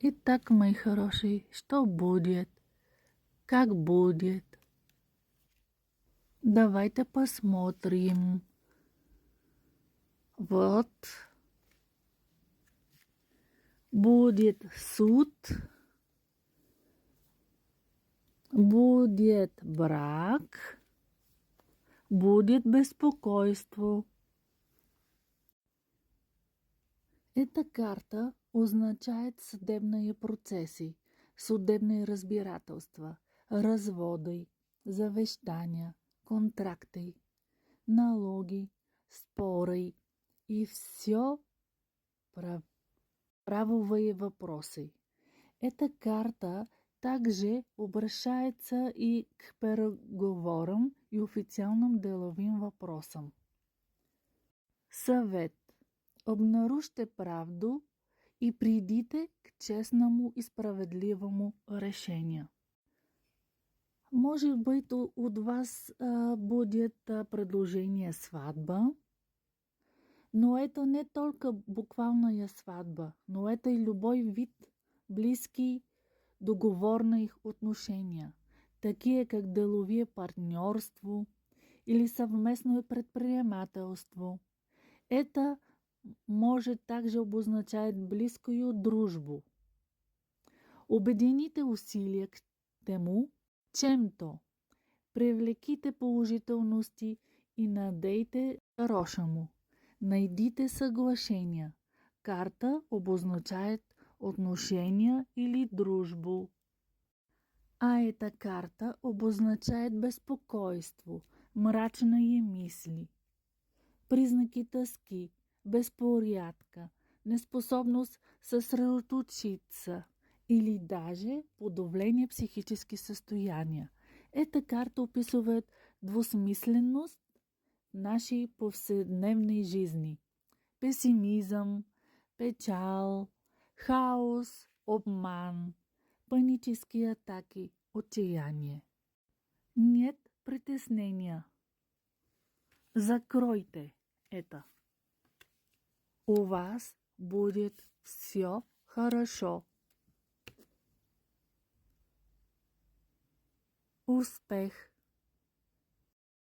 Итак, мои хорошие, что будет? Как будет? Давайте посмотрим. Вот. Будет суд. Будет брак. Будет беспокойство. Эта карта означает съдебные процеси, съдебни разбирателства, разводи, завещания, контракти, налоги, спори и все правовые вопросы. Эта карта также обращается и к переговорам и официальным деловым вопросам. Съвет. Обнаружте правду и придите к честному и справедливому решению. Может быть, от вас будет предложение сватба, но это не только буквалная сватба, но это и любой вид близки договорни отношения, такие как деловие партньорство или съвместно предприемателство. Это може также обозначает близкую дружбу. Обедините усилия к тему, чем-то. Привлеките положителности и надейте хорошему. Найдите съглашения. Карта обозначает отношения или дружбу. А эта карта обозначает безпокойство, мрачные мысли, признаки тоски, безпорядка, неспособност съсредоточиться или даже подавление психически състояния. Эта карта описывает двусмисленост в нашей повседневной жизни. Песимизм, печал, хаос, обман, панические атаки, отчаяние. Нет притеснения. Закройте это. У вас будет все хорошо. Успех!